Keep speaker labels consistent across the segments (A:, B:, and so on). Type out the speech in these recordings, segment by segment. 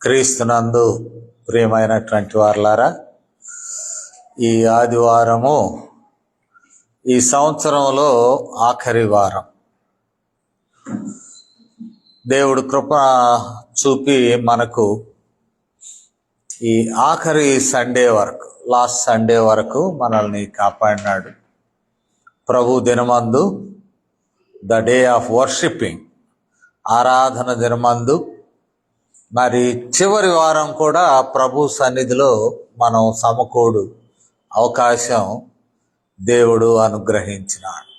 A: క్రీస్తునందు ప్రియమైనటువంటి వారలారా, ఈ ఆదివారము ఈ సంవత్సరంలో ఆఖరి వారం. దేవుడు కృప చూపి మనకు ఈ ఆఖరి సండే వరకు, లాస్ట్ సండే వరకు మనల్ని కాపాడినాడు. ప్రభు దినమందు, ద డే ఆఫ్ వర్షిప్పింగ్, ఆరాధన దినమందు, మరి చివరి వారం కూడా ప్రభు సన్నిధిలో మనం సమకూడు అవకాశం దేవుడు అనుగ్రహించినాడు.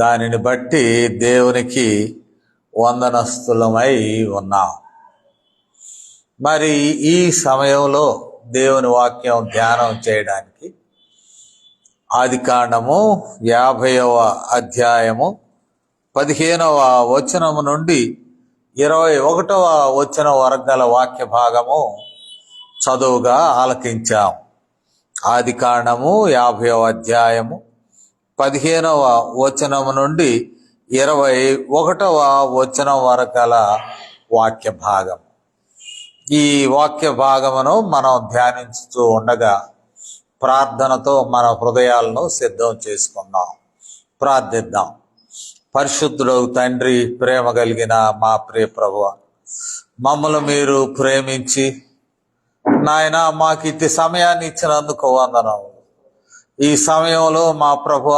A: దానిని బట్టి దేవునికి వందనస్తులమై ఉన్నాం. మరి ఈ సమయంలో దేవుని వాక్యం ధ్యానం చేయడానికి ఆదికాండము 50వ అధ్యాయము 15వ వచనము నుండి 21వ వచనం వరకు గల వాక్య భాగము చదువుగా ఆలకించాం. ఆదికాండము 50వ అధ్యాయము 15వ వచనము నుండి 21వ వచనం వరకు గల వాక్య భాగం. ఈ వాక్య భాగమును మనం ధ్యానించుతూ ఉండగా ప్రార్థనతో మన హృదయాలను సిద్ధం చేసుకుందాం. ప్రార్థిద్దాం. పరిశుద్ధుడు తండ్రి, ప్రేమ కలిగిన మా ప్రియ ప్రభువ, మమ్మల్ని మీరు ప్రేమించి నాయన మాకు ఇట్టి సమయాన్ని ఇచ్చినందుకు వందనం. ఈ సమయంలో మా ప్రభువ,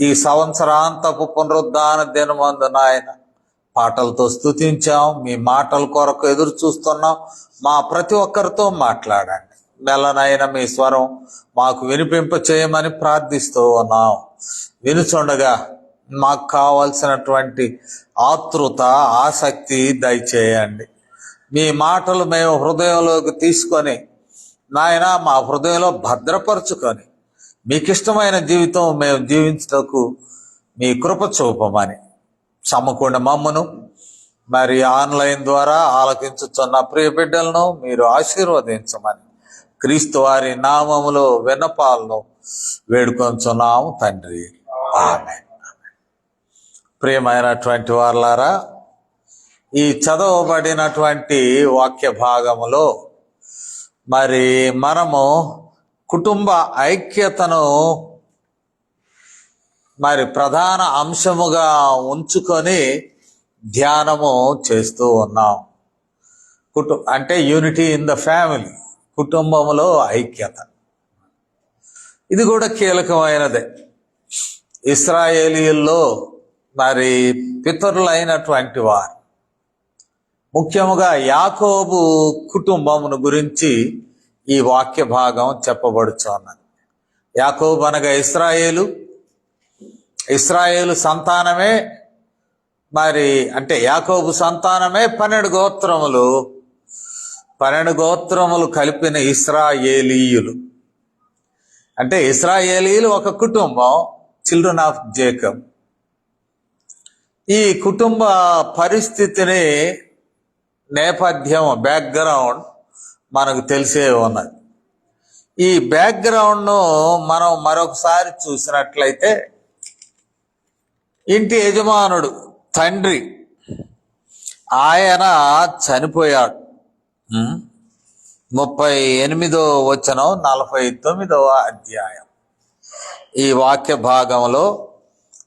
A: ఈ సంవత్సరాంతపు పునరుద్ధాన దినమందు నాయన పాటలతో స్తుతించాం. మీ మాటల కొరకు ఎదురు చూస్తున్నాం. మా ప్రతి ఒక్కరితో మాట్లాడండి. మెల్లనైన మీ స్వరం మాకు వినిపింప చేయమని ప్రార్థిస్తూ ఉన్నాం. వినుచుండగా మాకు కావాల్సినటువంటి ఆతృత, ఆసక్తి దయచేయండి. మీ మాటలు మేము హృదయంలోకి తీసుకొని నాయన మా హృదయంలో భద్రపరుచుకొని మీకు ఇష్టమైన జీవితం మేము జీవించటకు మీ కృప చూపమని సమకూడిన మమ్మను, మరి ఆన్లైన్ ద్వారా ఆలకించుతున్న ప్రియ బిడ్డలను మీరు ఆశీర్వదించమని క్రీస్తు వారి నామములో విన్నపాలను వేడుకొంచున్నాము తండ్రి. ఆమేన్. ప్రియమైనటువంటి వారలారా, ఈ చదవబడినటువంటి వాక్య భాగములో మరి మనము కుటుంబ ఐక్యతను మరి ప్రధాన అంశముగా ఉంచుకొని ధ్యానము చేస్తూ ఉన్నాం. అంటే యూనిటీ ఇన్ ద ఫ్యామిలీ, కుటుంబములో ఐక్యత. ఇది కూడా కీలకమైనదే. ఇశ్రాయేలీయుల్లో మరి పితరులైనటువంటి వారు, ముఖ్యముగా యాకోబు కుటుంబమును గురించి ఈ వాక్య భాగం చెప్పబడుచున్నది. యాకోబు అనగా ఇశ్రాయేలు సంతానమే, మరి అంటే యాకోబు సంతానమే 12 గోత్రములు. 12 గోత్రములు కలిపిన ఇశ్రాయేలీయులు. అంటే ఇశ్రాయేలీయులు ఒక కుటుంబం, చిల్డ్రన్ ఆఫ్ జేకబ్. ఈ కుటుంబ పరిస్థితిని, నేపథ్యం, బ్యాక్గ్రౌండ్ మనకు తెలిసే ఉన్నది. ఈ బ్యాక్గ్రౌండ్ను మనం మరొకసారి చూసినట్లయితే, ఇంటి యజమానుడు తండ్రి, ఆయన చనిపోయాడు. 38వ వచనం 49వ అధ్యాయం. ఈ వాక్య భాగంలో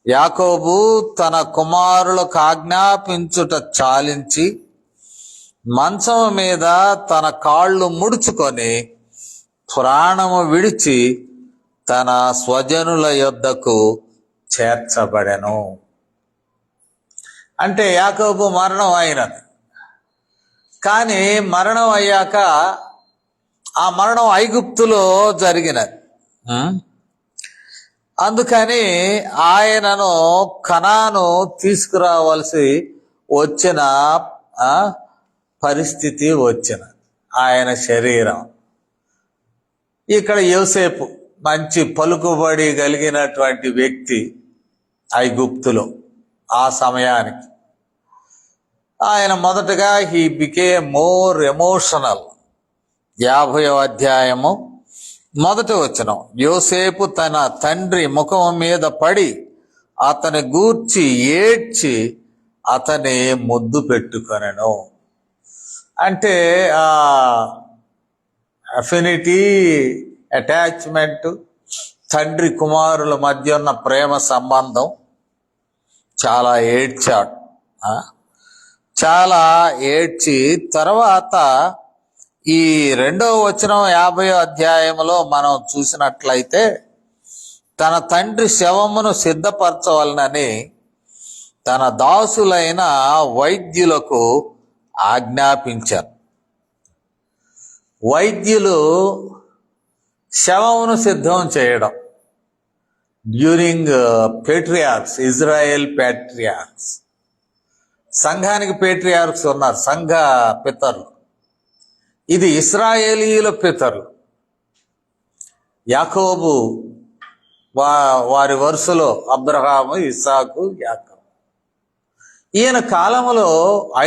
A: యాకోబు తన కుమారులకు ఆజ్ఞాపించుట చాలించి మంచం మీద తన కాళ్ళు ముడుచుకొని ప్రాణము విడిచి తన స్వజనుల యొద్దకు చేర్చబడెను. అంటే యాకోబు మరణం అయినది. కానీ మరణం అయ్యాక, ఆ మరణం ఐగుప్తులో జరిగినది. అందుకని ఆయనను కనాను తీసుకురావాల్సి వచ్చిన పరిస్థితి వచ్చిన ఆయన శరీరం. ఇక్కడ యోసేపు మంచి పలుకుబడి కలిగినటువంటి వ్యక్తి ఐగుప్తులో ఆ సమయానికి. ఆయన మొదటగా హీ బికేమ్ మోర్ ఎమోషనల్. 50వ అధ్యాయము 1వ వచనం. యోసేపు తన తండ్రి ముఖం మీద పడి అతని గూర్చి ఏడ్చి అతని ముద్దు పెట్టుకొనెను. అంటే అఫినిటీ, అటాచ్మెంట్, తండ్రి కుమారుల మధ్య ఉన్న ప్రేమ సంబంధం చాలా ఏడ్చాడు. చాలా ఏడ్చి తర్వాత ఈ 2వ వచనం 50వ అధ్యాయంలో మనం చూసినట్లయితే తన తండ్రి శవమును సిద్ధపరచవలనని తన దాసులైన వైద్యులకు ఆజ్ఞాపించారు. వైద్యులు శవమును సిద్ధం చేయడం డ్యూరింగ్ పేట్రియార్క్స్, ఇజ్రాయెల్ పేట్రియార్క్స్. సంఘానికి పేట్రియార్క్స్ ఉన్నారు, సంఘ పితరులు. ఇది ఇశ్రాయేలీయుల పితరులు. యాకోబు వారి వరుసలో అబ్రహాము, ఇస్సాకు, యాకోబు. ఈయన కాలంలో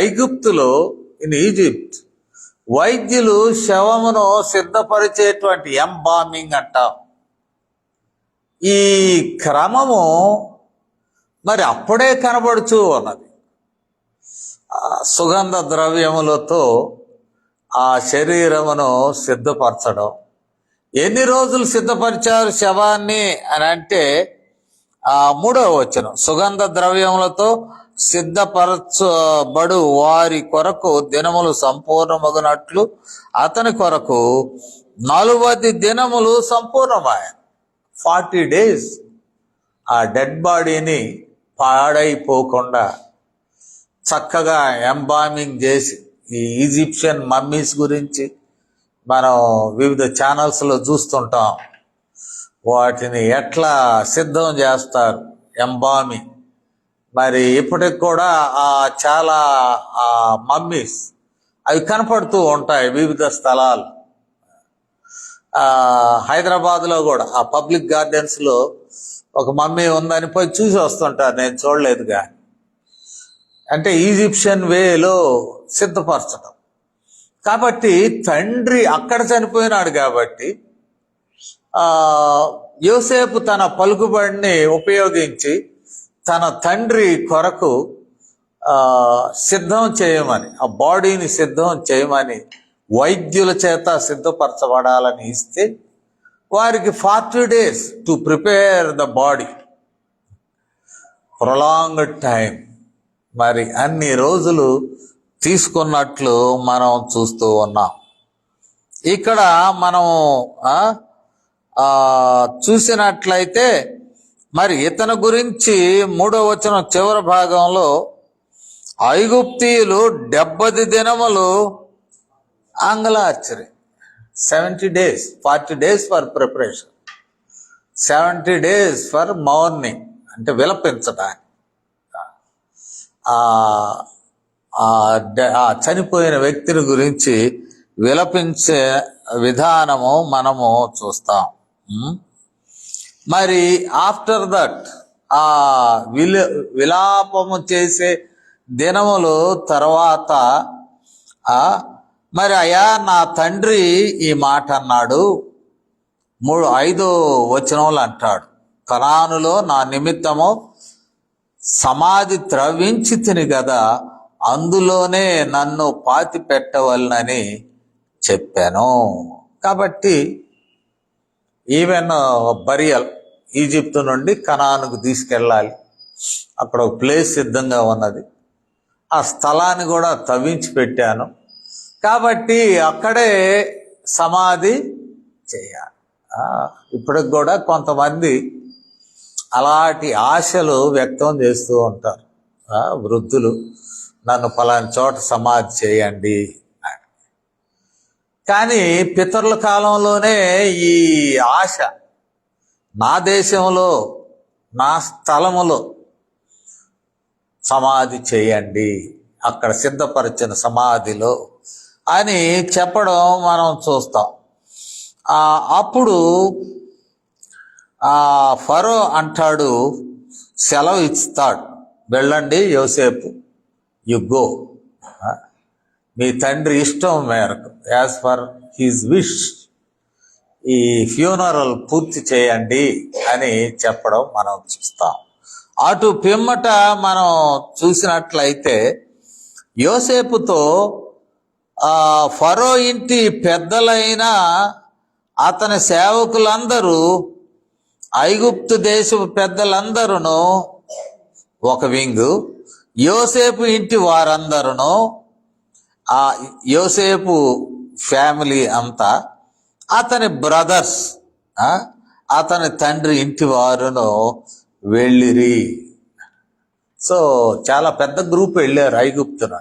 A: ఐగుప్తులో, ఇన్ ఈజిప్ట్, వైద్యులు శవమును సిద్ధపరిచేటువంటి ఎంబామింగ్ అంటాం. ఈ క్రమము మరి అప్పుడే కనబడుచూ ఉన్నది. సుగంధ ద్రవ్యములతో ఆ శరీరమును సిద్ధపరచడం. ఎన్ని రోజులు సిద్ధపరిచారు శవాన్ని అని అంటే 3వ వచనం, సుగంధ ద్రవ్యములతో సిద్ధపరచబడు వారి కొరకు దినములు సంపూర్ణమగునట్లు అతని కొరకు 40 దినములు సంపూర్ణమాయ. 40 days ఆ డెడ్ బాడీని పాడైపోకుండా చక్కగా ఎంబామింగ్ చేసి, ఈ ఈజిప్షియన్ మమ్మీస్ గురించి మనం వివిధ ఛానల్స్లో చూస్తుంటాం. వాటిని ఎట్లా సిద్ధం చేస్తారు, ఎంబామింగ్. మరి ఇప్పటికి కూడా చాలా మమ్మీస్ అవి కనపడుతూ ఉంటాయి వివిధ స్థలాలు. హైదరాబాద్లో కూడా ఆ పబ్లిక్ గార్డెన్స్లో ఒక మమ్మీ ఉందని పోయి చూసి వస్తుంటారు, నేను చూడలేదుగా. అంటే ఈజిప్షియన్ వేలో సిద్ధపరచడం. కాబట్టి తండ్రి అక్కడ చనిపోయినాడు కాబట్టి యోసేపు తన పలుకుబడిని ఉపయోగించి తన తండ్రి కొరకు సిద్ధం చేయమని, ఆ బాడీని సిద్ధం చేయమని వైద్యుల చేత సిద్ధపరచబడాలని ఇస్తే వారికి 40 days to prepare the body, prolonged time. మరి అన్ని రోజులు తీసుకున్నట్లు మనం చూస్తూ ఉన్నాం. ఇక్కడ మనం చూసినట్లయితే మరి ఇతని గురించి 3వ వచనం చివరి భాగంలో ఐగుప్తీయులు 70 దినములు ఆంగ్లార్చరీ, 70 days, 40 days for preparation, 70 days for mourning, అంటే విలపించడానికి. ఆ చనిపోయిన వ్యక్తిని గురించి విలపించే విధానము మనము చూస్తాం. మరి ఆఫ్టర్ దట్ ఆ విలాపము చేసే దినములు తర్వాత మరి అయ్యా నా తండ్రి ఈ మాట అన్నాడు. 5వ వచనంలో అంటాడు, కనానులో నా నిమిత్తము సమాధి త్రవ్వించి తిని కదా, అందులోనే నన్ను పాతి పెట్టవలనని చెప్పాను. కాబట్టి ఈవెన్ బరియల్ ఈజిప్ట్ నుండి కనానుకు తీసుకెళ్ళాలి, అక్కడ ఒక ప్లేస్ సిద్ధంగా ఉన్నది, ఆ స్థలాన్ని కూడా తవ్వించి పెట్టాను కాబట్టి అక్కడే సమాధి చేయాలి. ఇప్పటికి కూడా కొంతమంది అలాంటి ఆశలు వ్యక్తం చేస్తూ ఉంటారు. వృద్ధులు, నన్ను పలానా చోట సమాధి చేయండి అని. కానీ పితరుల కాలంలోనే ఈ ఆశ, నా దేశంలో నా స్థలములో సమాధి చేయండి, అక్కడ సిద్ధపరిచిన సమాధిలో అని చెప్పడం మనం చూస్తాం. అప్పుడు ఫరో అంటాడు, సెలవు ఇస్తాడు, వెళ్ళండి యోసేపు, యు గో, మీ తండ్రి ఇష్టం మేరకు, యాజ్ ఫర్ హిజ్ విష్, ఈ ఫ్యూనరల్ పూర్తి చేయండి అని చెప్పడం మనం చూస్తాం. అటు పిమ్మట మనం చూసినట్లయితే యోసేపుతో ఫరో ఇంటి పెద్దలైన అతని సేవకులందరూ, ఐగుప్తు దేశపు పెద్దలందరూ ఒక వింగు, యోసేపు ఇంటి వారందరూ, ఆ యోసేపు ఫ్యామిలీ అంతా, అతని బ్రదర్స్, అతని తండ్రి ఇంటి వారును వెళ్ళిరి. సో చాలా పెద్ద గ్రూప్ వెళ్ళారు ఐగుప్తున.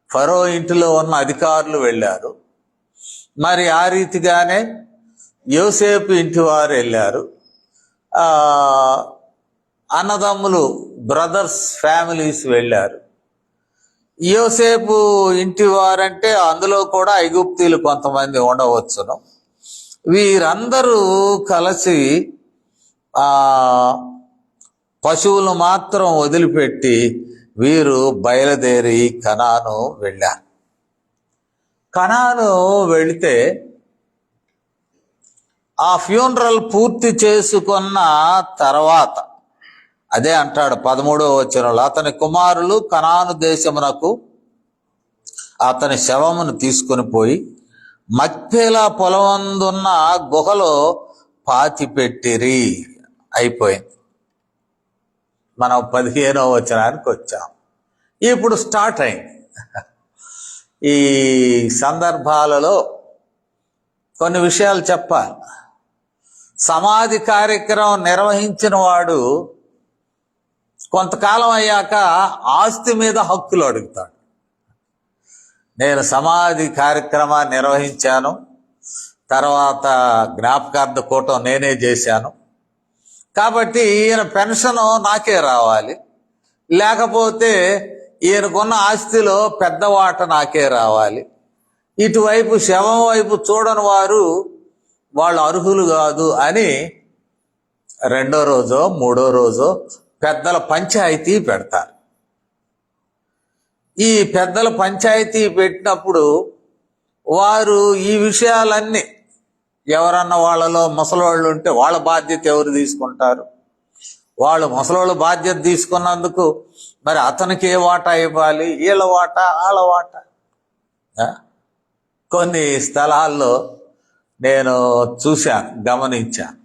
A: ఫరో ఇంటిలో ఉన్న అధికారులు వెళ్ళారు. మరి ఆ రీతిగానే యోసేపు ఇంటి వారు వెళ్ళారు. అన్నదమ్ములు, బ్రదర్స్ ఫ్యామిలీస్ వెళ్ళారు. యోసేపు ఇంటి వారంటే అందులో కూడా ఐగుప్తీయులు కొంతమంది ఉండవచ్చును. వీరందరూ కలిసి పశువులు మాత్రం వదిలిపెట్టి వీరు బయలుదేరి కనాను వెళ్ళారు. కనాను వెళితే ఆ ఫ్యూనరల్ పూర్తి చేసుకున్న తర్వాత, అదే అంటాడు 13వ వచనంలో, అతని కుమారులు కనాను దేశమునకు అతని శవమును తీసుకుని పోయి మక్పేలా పొలమందున్న గుహలో పాతి పెట్టిరి. అయిపోయింది. మనం 15వ వచనానికి వచ్చాం. ఇప్పుడు స్టార్ట్ అయింది. ఈ సందర్భాలలో కొన్ని విషయాలు చెప్పాలి. సమాధి కార్యక్రమం నిర్వహించిన వాడు కొంతకాలం అయ్యాక ఆస్తి మీద హక్కులు అడుగుతాడు. నేను సమాధి కార్యక్రమాన్ని నిర్వహించాను, తర్వాత జ్ఞాపకార్థ కూటం నేనే చేశాను, కాబట్టి ఈయన పెన్షన్ నాకే రావాలి, లేకపోతే ఈయనకున్న ఆస్తిలో పెద్ద వాట నాకే రావాలి. ఇటువైపు శవం వైపు చూడని వారు వాళ్ళు అర్హులు కాదు అని 2వ రోజో 3వ రోజో పెద్దల పంచాయతీ పెడతారు. ఈ పెద్దల పంచాయతీ పెట్టినప్పుడు వారు ఈ విషయాలన్నీ, ఎవరన్నా వాళ్ళలో ముసలోళ్ళు ఉంటే వాళ్ళ బాధ్యత ఎవరు తీసుకుంటారు, వాళ్ళు ముసలోళ్ళు బాధ్యత తీసుకున్నందుకు మరి అతనికి ఏ వాటా ఇవ్వాలి, వీళ్ళ వాటా వాళ్ళ వాటా. కొన్ని స్థలాల్లో నేను చూశాను, గమనించాను.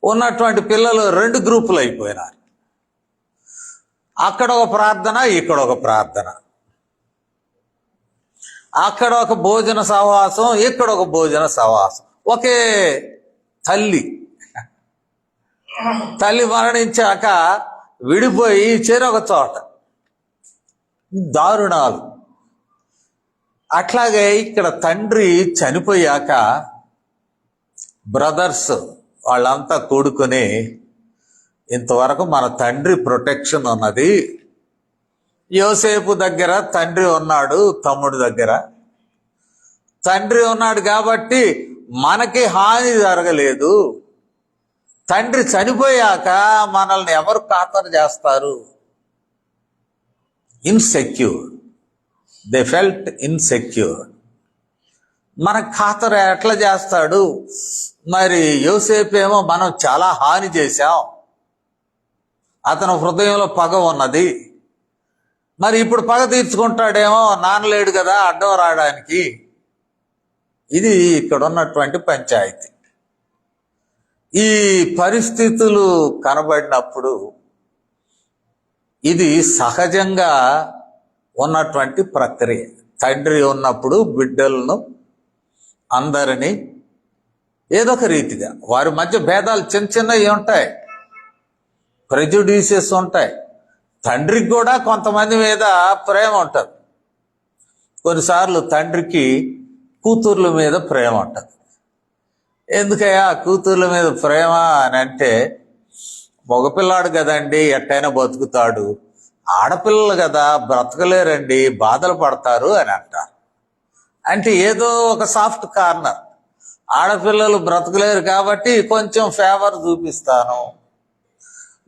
A: ఉన్నటువంటి పిల్లలు 2 గ్రూపులు అయిపోయినారు. అక్కడ ఒక ప్రార్థన, ఇక్కడ ఒక ప్రార్థన, అక్కడ ఒక భోజన సహవాసం, ఇక్కడ ఒక భోజన సహవాసం. ఒకే తల్లి మరణించాక విడిపోయి చెరొక చోట. దారుణాలు. అట్లాగే ఇక్కడ తండ్రి చనిపోయాక బ్రదర్స్ వాళ్ళంతా కూడుకుని, ఇంతవరకు మన తండ్రి ప్రొటెక్షన్ ఉన్నది, యోసేపు దగ్గర తండ్రి ఉన్నాడు, తమ్ముడు దగ్గర తండ్రి ఉన్నాడు కాబట్టి మనకి హాని జరగలేదు, తండ్రి చనిపోయాక మనల్ని ఎవరు ఖాతరు చేస్తారు? ఇన్సెక్యూర్. They felt insecure. మన ఖాతరు ఎట్లా చేస్తాడు? మరి యోసేపు ఏమో మనం చాలా హాని చేశాం, అతని హృదయంలో పగ ఉన్నది, మరి ఇప్పుడు పగ తీర్చుకుంటాడేమో, నాన్నలేడు కదా అడ్డం రావడానికి. ఇది ఇక్కడ ఉన్నటువంటి పంచాయతీ. ఈ పరిస్థితులు కనబడినప్పుడు ఇది సహజంగా ఉన్నటువంటి ప్రక్రియ. తండ్రి ఉన్నప్పుడు బిడ్డలను అందరినీ ఏదో ఒక రీతిగా, వారి మధ్య భేదాలు చిన్న చిన్నవి ఉంటాయి, ప్రెజుడీసెస్ ఉంటాయి. తండ్రికి కూడా కొంతమంది మీద ప్రేమ ఉంటుంది. కొన్నిసార్లు తండ్రికి కూతుర్ల మీద ప్రేమ ఉంటుంది. ఎందుకయ్యా కూతుర్ల మీద ప్రేమ అని అంటే, మగపిల్లాడు కదండి ఎట్టయినా బతుకుతాడు, ఆడపిల్లలు కదా బ్రతకలేరండి, బాధలు పడతారు అని అంటారు. అంటే ఏదో ఒక సాఫ్ట్ కార్నర్, ఆడపిల్లలు బ్రతకలేరు కాబట్టి కొంచెం ఫేవర్ చూపిస్తాను,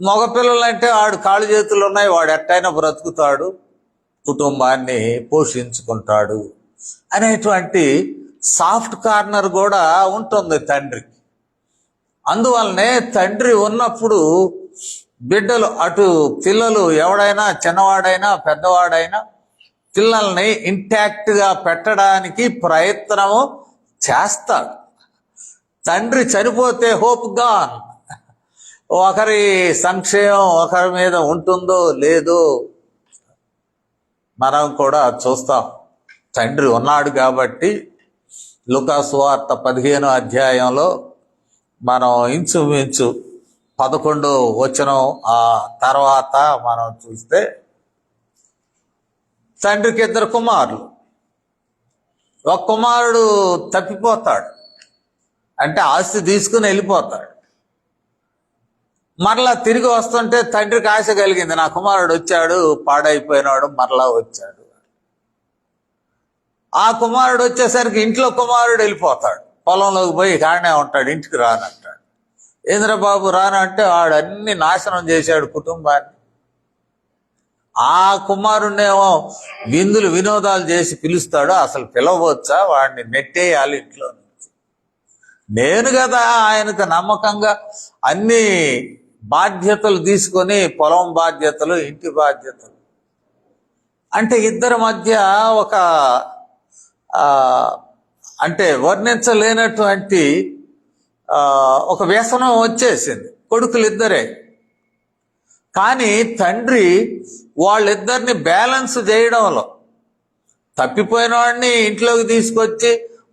A: మగపిల్లలు అంటే వాడు కాళ్ళు చేతులు ఉన్నాయి, వాడు ఎట్టయినా బ్రతుకుతాడు, కుటుంబాన్ని పోషించుకుంటాడు అనేటువంటి సాఫ్ట్ కార్నర్ కూడా ఉంటుంది తండ్రికి. అందువల్లనే తండ్రి ఉన్నప్పుడు బిడ్డలు, అటు పిల్లలు ఎవడైనా చిన్నవాడైనా పెద్దవాడైనా పిల్లల్ని ఇంటాక్ట్గా పెట్టడానికి ప్రయత్నము చేస్తాడు. తండ్రి చనిపోతే హోప్ గాన్. ఒకరి సంక్షేమం ఒకరి మీద ఉంటుందో లేదో మనం కూడా చూస్తాం. తండ్రి ఉన్నాడు కాబట్టి లూకాసు వార్త 15వ అధ్యాయంలో మనం ఇంచుమించు 11వ వచనం ఆ తర్వాత మనం చూస్తే తండ్రికి 2 కుమారులు. ఒక కుమారుడు తప్పిపోతాడు, అంటే ఆస్తి తీసుకుని వెళ్ళిపోతాడు. మరలా తిరిగి వస్తుంటే తండ్రికి ఆశ కలిగింది, నా కుమారుడు వచ్చాడు, పాడైపోయినాడు, మరలా వచ్చాడు. ఆ కుమారుడు వచ్చేసరికి ఇంట్లో కుమారుడు వెళ్ళిపోతాడు, పొలంలోకి పోయి కాడనే ఉంటాడు, ఇంటికి రానంటాడు. ఏంద్రబాబు రానంటే వాడు అన్ని నాశనం చేశాడు కుటుంబాన్ని. ఆ కుమారుణ్ణేమో విందులు వినోదాలు చేసి పిలుస్తాడు. అసలు పిలవచ్చా? వాడిని నెట్టేయాలి ఇంట్లో నుంచి. నేను కదా ఆయనకు నమ్మకంగా అన్ని బాధ్యతలు తీసుకొని, పొలం బాధ్యతలు, ఇంటి బాధ్యతలు. అంటే ఇద్దరి మధ్య ఒక అంటే వర్ణించలేనటువంటి ఒక వ్యసనం వచ్చేసింది కొడుకులిద్దరే. కానీ తండ్రి వాళ్ళిద్దరిని బ్యాలెన్స్ చేయడంలో, తప్పిపోయిన వాడిని ఇంట్లోకి తీసుకొచ్చి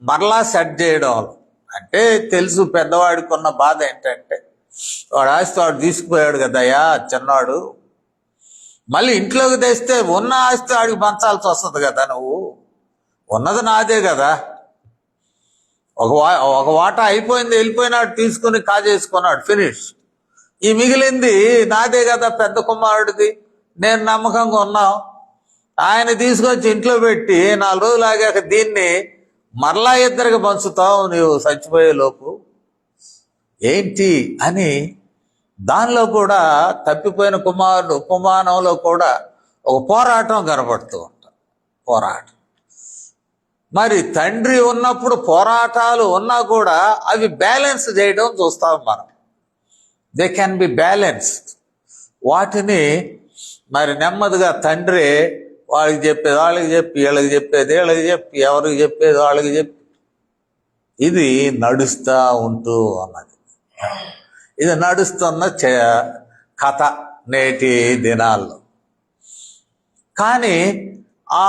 A: మరలా సెట్ చేయడంలో, అంటే తెలుసు పెద్దవాడికి ఉన్న బాధ ఏంటంటే వాడు ఆస్తి వాడు తీసుకుపోయాడు కదయ్యా చిన్నాడు, మళ్ళీ ఇంట్లోకి తెస్తే ఉన్న ఆస్తి వాడికి పంచాల్సి వస్తుంది కదా, నువ్వు ఉన్నది నాదే కదా, ఒక వాటా అయిపోయింది, వెళ్ళిపోయినాడు, తీసుకుని కాజేసుకున్నాడు, ఫినిష్. ఈ మిగిలింది నాదే కదా, పెద్ద కుమారుడిది, నేను నమ్మకంగా ఉన్నాం. ఆయన తీసుకొచ్చి ఇంట్లో పెట్టి 4 రోజులు ఆగాక దీన్ని మరలా ఇద్దరికి పంచుతావు నీవు చచ్చిపోయే లోపు ఏంటి అని. దానిలో కూడా తప్పిపోయిన కుమారుడు ఉపమానంలో కూడా ఒక పోరాటం కనబడుతూ ఉంటాం. పోరాటం మరి తండ్రి ఉన్నప్పుడు పోరాటాలు ఉన్నా కూడా అవి బ్యాలెన్స్ చేయడం చూస్తాం మనం. They can be balanced. వాటిని మరి నెమ్మదిగా తండ్రి వాళ్ళకి చెప్పేది వాళ్ళకి చెప్పి, వీళ్ళకి చెప్పేది వీళ్ళకి చెప్పి, ఎవరికి చెప్పేది వాళ్ళకి చెప్పి, ఇది నడుస్తూ ఉంటూ ఉన్నది. ఇది నడుస్తున్న కథ నేటి దినాల్లో. కానీ ఆ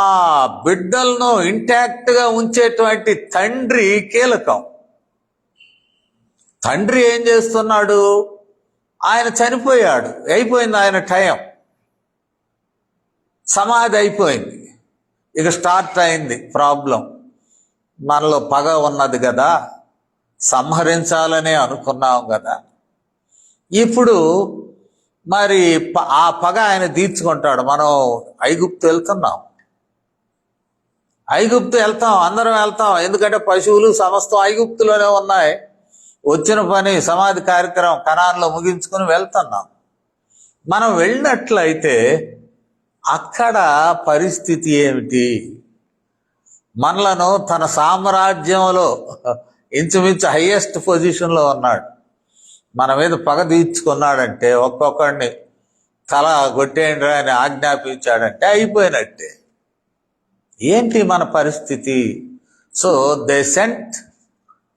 A: బిడ్డలను ఇంటాక్ట్గా ఉంచేటువంటి తండ్రి కీలకం. తండ్రి ఏం చేస్తున్నాడు? ఆయన చనిపోయాడు, అయిపోయింది ఆయన టైం, సమాధి అయిపోయింది. ఇక స్టార్ట్ అయింది ప్రాబ్లం. మనలో పగ ఉన్నది కదా, సంహరించాలనే అనుకున్నాం కదా, ఇప్పుడు మరి ఆ పగ ఆయన తీర్చుకుంటాడు. మనం ఐగుప్తు వెళ్తున్నాం, ఐగుప్తు వెళ్తాం, అందరం వెళ్తాం, ఎందుకంటే పశువులు సమస్తం ఐగుప్తులోనే ఉన్నాయి. వచ్చిన పని సమాధి కార్యక్రమం కనాన్లో ముగించుకుని వెళ్తున్నాం. మనం వెళ్ళినట్లయితే అక్కడ పరిస్థితి ఏమిటి? మనలను తన సామ్రాజ్యంలో ఇంచుమించు హైయెస్ట్ పొజిషన్లో ఉన్నాడు, మన మీద పగ తీర్చుకున్నాడంటే, ఒక్కొక్కడిని తల కొట్టేయండి అని ఆజ్ఞాపించాడంటే అయిపోయినట్టే. ఏంటి మన పరిస్థితి? So they cent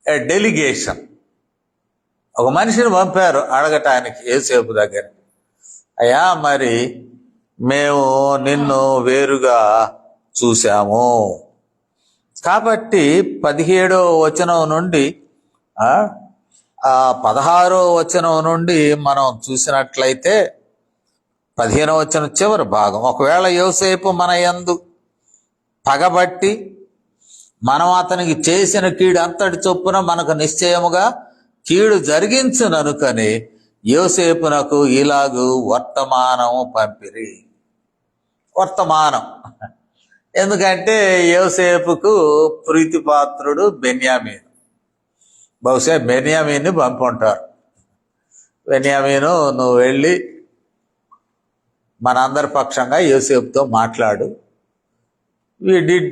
A: a delegation. ఒక మనిషిని పంపారు అడగటానికి యోసేపు దగ్గర, అయ్యా మరి మేము నిన్ను వేరుగా చూసాము కాబట్టి 17వ వచనం నుండి 16వ వచనం నుండి మనం చూసినట్లయితే 15వ వచనం చివరి భాగం, ఒకవేళ యోసేపు మన యందు పగబట్టి మనం అతనికి చేసిన కీడు అంతటి చొప్పున మనకు నిశ్చయముగా కీడు జరిగించుననుకని యోసేపునకు ఇలాగు వర్తమానము పంపిరి. వర్తమానం ఎందుకంటే యోసేపుకు ప్రీతిపాత్రుడు బెన్యామీను. బహుశా బెన్యామీన్ని పంపుంటారు, బెన్యామీను నువ్వు వెళ్ళి మనందరి పక్షంగా యోసేపుతో మాట్లాడు, we did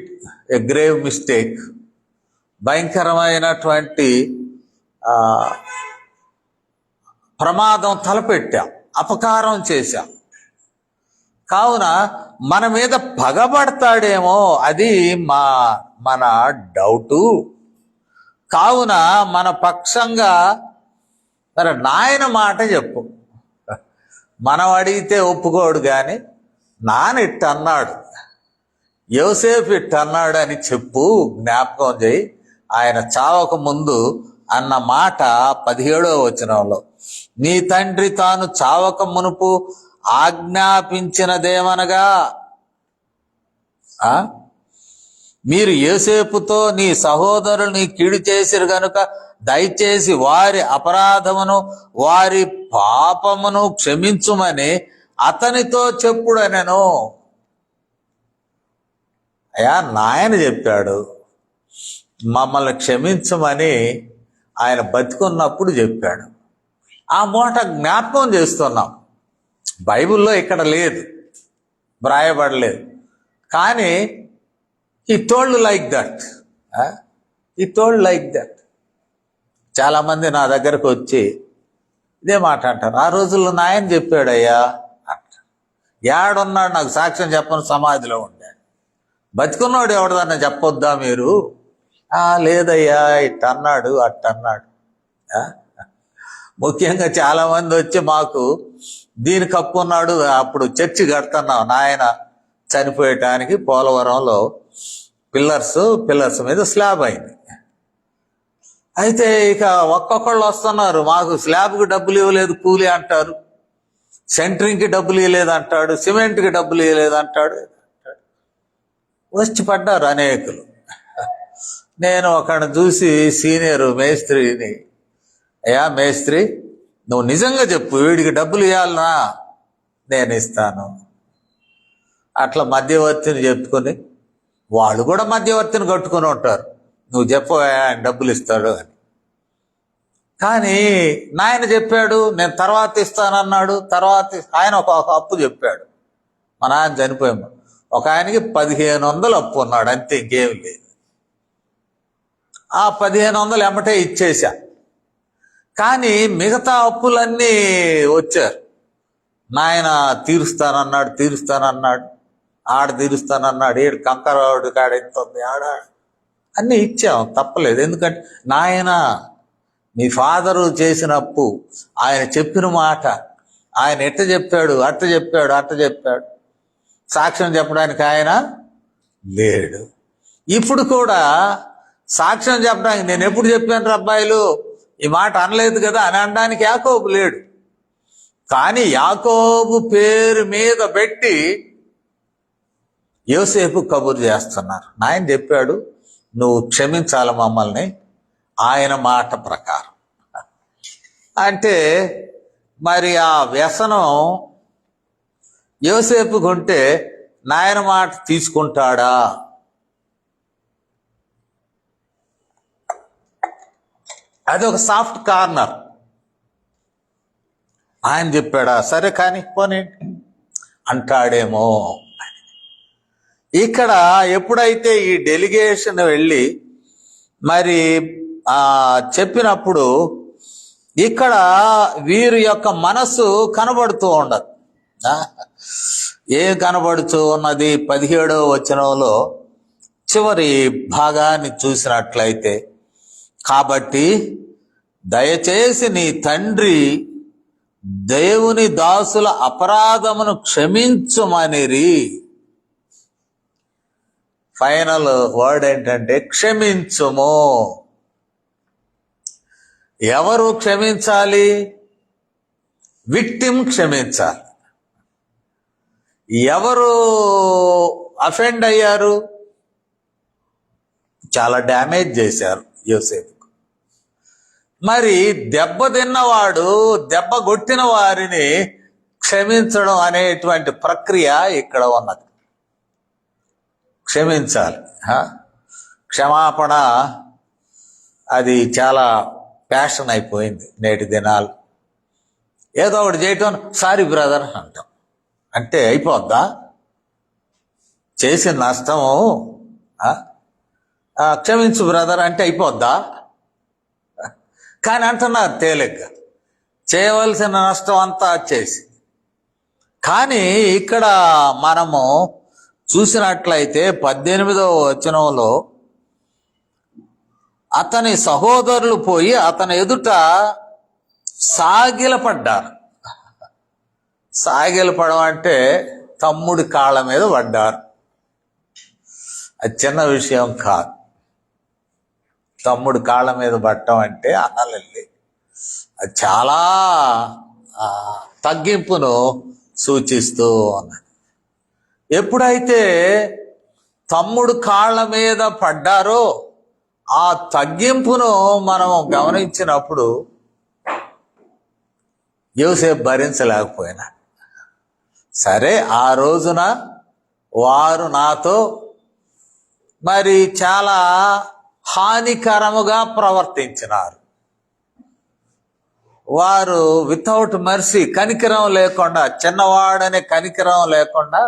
A: a grave mistake, భయంకరమైనటువంటి ప్రమాదం తలపెట్టాం, అపకారం చేశాం, కావున మన మీద పగబడతాడేమో, అది మన డౌటు. కావున మన పక్షంగా మరి నాయన మాట చెప్పు. మనం అడిగితే ఒప్పుకోడు, కానీ నాన్న ఇట్టన్నాడు, యోసేపు ఇట్టన్నాడు అని చెప్పు, జ్ఞాపకం చేయి. ఆయన చావక ముందు అన్న మాట 17వ వచనంలో, నీ తండ్రి తాను చావక మునుపు ఆజ్ఞాపించినదేమనగా, మీరు యోసేపుతో నీ సహోదరులు నీ కీడు చేసిరు గనుక దయచేసి వారి అపరాధమును వారి పాపమును క్షమించుమని అతనితో చెప్పుడనెను. అయ్యా, నాయన చెప్పాడు మమ్మల్ని క్షమించమని, ఆయన బతికున్నప్పుడు చెప్పాడు. ఆ మాట జ్ఞాపకం చేస్తున్నాం. బైబిల్లో ఇక్కడ లేదు, వ్రాయబడలేదు, కానీ ఈ టోల్డ్ లైక్ దట్. ఈ టోల్డ్ లైక్ దట్. చాలామంది నా దగ్గరకు వచ్చి ఇదే మాట అంటారు, ఆ రోజుల్లో నాయన చెప్పాడయ్యా అంటారు. ఏడున్నాడు నాకు సాక్ష్యం చెప్పని, సమాధిలో ఉండాడు. బతికున్నాడు ఎవడదన్నా చెప్పొద్దా మీరు? లేదయ్యా ఇట్టన్నాడు అట్టన్నాడు. ముఖ్యంగా చాలామంది వచ్చి మాకు దీని కప్పున్నాడు, అప్పుడు చర్చి కడుతున్నాం నాయన చనిపోయటానికి పోలవరంలో పిల్లర్స్ మీద స్లాబ్ అయింది. అయితే ఇక ఒక్కొక్కళ్ళు వస్తున్నారు, మాకు స్లాబ్కి డబ్బులు ఇవ్వలేదు కూలి అంటారు, సెంటరింగ్కి డబ్బులు ఇవ్వలేదు అంటాడు, సిమెంట్కి డబ్బులు ఇవ్వలేదు అంటాడు. వచ్చి పడ్డారు అనేకులు. నేను ఒకడిని చూసి సీనియర్ మేస్త్రిని, అయ్యా మేస్త్రి, నువ్వు నిజంగా చెప్పు, వీడికి డబ్బులు ఇవ్వాలనా? నేను ఇస్తాను. అట్లా మధ్యవర్తిని చెప్పుకొని, వాళ్ళు కూడా మధ్యవర్తిని కట్టుకుని ఉంటారు, నువ్వు చెప్పు ఆయన డబ్బులు ఇస్తాడు అని. కానీ నాయన చెప్పాడు నేను తర్వాత ఇస్తానన్నాడు. తర్వాత ఆయన ఒక అప్పు చెప్పాడు. మా నాయన చనిపోయాము, ఒక ఆయనకి 1500 అప్పు ఉన్నాడు, అంతే, ఇంకేం లేదు. ఆ 1500 ఎమ్మటే ఇచ్చేశా. కానీ మిగతా అప్పులన్నీ వచ్చారు. నాయన తీరుస్తానన్నాడు, ఆడ తీరుస్తానన్నాడు, ఏడు కంకరవాడు కాడ ఎంత ఉంది, ఆడ అన్నీ ఇచ్చాం, తప్పలేదు. ఎందుకంటే నాయన మీ ఫాదరు చేసిన అప్పు, ఆయన చెప్పిన మాట, ఆయన ఎట్ట చెప్పాడు అట్ట చెప్పాడు, సాక్ష్యం చెప్పడానికి ఆయన లేడు. ఇప్పుడు కూడా సాక్ష్యం చెప్పడానికి నేను ఎప్పుడు చెప్పాను అబ్బాయిలు ఈ మాట అనలేదు కదా అని అనడానికి యాకోబు లేడు. కానీ యాకోబు పేరు మీద పెట్టి యోసేపు కబురు చేస్తున్నారు. నాయన చెప్పాడు నువ్వు క్షమించాలి మమ్మల్ని, ఆయన మాట ప్రకారం. అంటే మరి ఆ వ్యసనం యోసేపు కొంటే నాయన మాట తీసుకుంటాడా? అది ఒక సాఫ్ట్ కార్నర్. ఆయన చెప్పాడా, సరే కానీ పోనీ అంటాడేమో. ఇక్కడ ఎప్పుడైతే ఈ డెలిగేషన్ వెళ్ళి మరి చెప్పినప్పుడు ఇక్కడ వీరి యొక్క మనసు కనబడుతూ ఉండదు. ఏం కనబడుతూ ఉన్నది? 17వ వచనంలో చివరి భాగాన్ని చూసినట్లయితే, కాబట్టి దయచేసి నీ తండ్రి దేవుని దాసుల అపరాధమును క్షమించుమనిరి. ఫైనల్ వర్డ్ ఏంటంటే క్షమించుము. ఎవరు క్షమించాలి? విక్టిమ్ క్షమించాలి. ఎవరు అఫెండ్ అయ్యారు? చాలా డ్యామేజ్ చేశారు యోసేపుకు. మరి దెబ్బ తిన్నవాడు దెబ్బ కొట్టిన వారిని క్షమించడం అనేటువంటి ప్రక్రియ ఇక్కడ ఉన్నది. క్షమించాలి. క్షమాపణ అది చాలా ప్యాషన్ అయిపోయింది నేటి దినాలు. ఏదో ఒకటి చేయటం, సారీ బ్రదర్ అంటాం, అంటే అయిపోద్దా? చేసిన నష్టము క్షమించు బ్రదర్ అంటే అయిపోద్దా? కానీ అంటున్నారు తేలిగ్గా, చేయవలసిన నష్టం అంతా చేసి కానీ ఇక్కడ మనము చూసినట్లయితే 18వ వచనంలో అతని సహోదరులు పోయి అతని ఎదుట సాగిలపడ్డారు. సాగిలపడడం అంటే తమ్ముడి కాళ్ళ మీద పడ్డారు. అది చిన్న విషయం కాదు. తమ్ముడి కాళ్ళ మీద పడటం అంటే అన్నలెల్లి అది చాలా తగ్గింపును సూచిస్తూ ఉన్నది. ఎప్పుడైతే తమ్ముడు కాళ్ళ మీద పడ్డారో ఆ తగ్గింపును మనం గమనించినప్పుడు యోసేపు భరించలేకపోయినా, సరే ఆ రోజున వారు నాతో మరి చాలా హానికరముగా ప్రవర్తించినారు. వారు వితౌట్ మర్సీ, కనికరం లేకుండా, చిన్నవాడనే కనికరం లేకుండా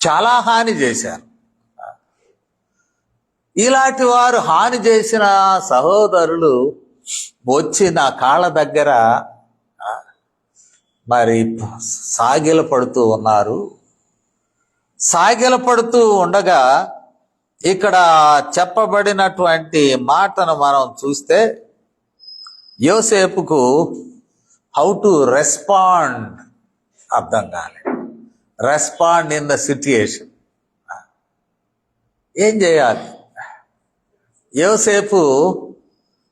A: చాలా హాని చేశారు. ఇలాంటి వారు హాని చేసిన సహోదరులు వచ్చి నా కాళ్ళ దగ్గర మరి సాగిలపడుతూ ఉన్నారు. సాగిలపడుతూ ఉండగా ఇక్కడ చెప్పబడినటువంటి మాటను మనం చూస్తే యోసేపుకు హౌ టు రెస్పాండ్ అర్థం కాలేదు. Respond in the situation. ఏం చేయాలి? యోసేపు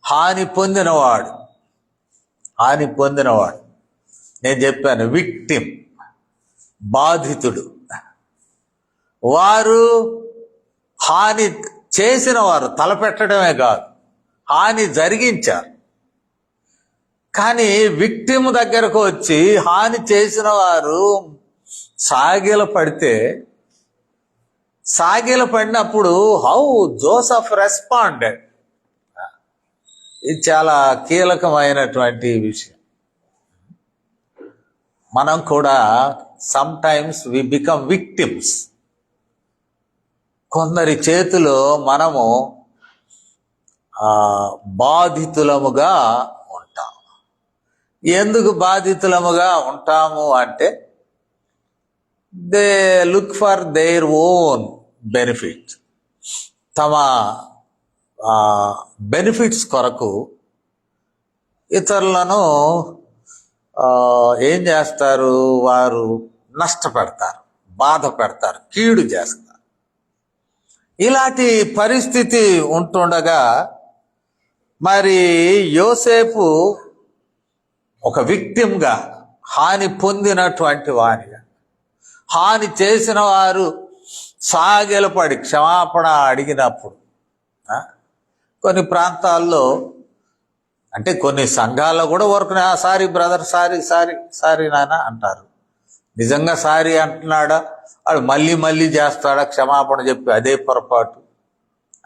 A: హాని పొందినవాడు. నేను చెప్పాను, విక్టిమ్, బాధితుడు. వారు హాని చేసిన వారు, తలపెట్టడమే కాదు హాని జరిగించారు. కానీ విక్టిమ్ దగ్గరకు వచ్చి హాని చేసిన వారు సాగిలపడినప్పుడు హౌ జోసెఫ్ రెస్పాండెడ్. ఇది చాలా కీలకమైనటువంటి విషయం. మనం కూడా sometimes we become victims. కొందరి చేతిలో మనము బాధితులముగా ఉంటాం. ఎందుకు బాధితులముగా ఉంటాము అంటే they look for their own benefit. తమ బెనిఫిట్స్ కొరకు ఇతరులను ఏం చేస్తారు? వారు నష్టపెడతారు, బాధ పెడతారు, కీడు చేస్తారు. ఇలాంటి పరిస్థితి ఉంటుండగా మరి యోసేపు ఒక విక్టిమ్గా, హాని పొందినటువంటి వారిగా, హాని చేసిన వారు సాగిలపడి క్షమాపణ అడిగినప్పుడు, కొన్ని ప్రాంతాల్లో అంటే కొన్ని సంఘాల్లో కూడా ఊరుకునే సారీ బ్రదర్, సారీ నాన్న అంటారు. నిజంగా సారీ అంటున్నాడా? వాడు మళ్ళీ చేస్తాడా? క్షమాపణ చెప్పి అదే పొరపాటు,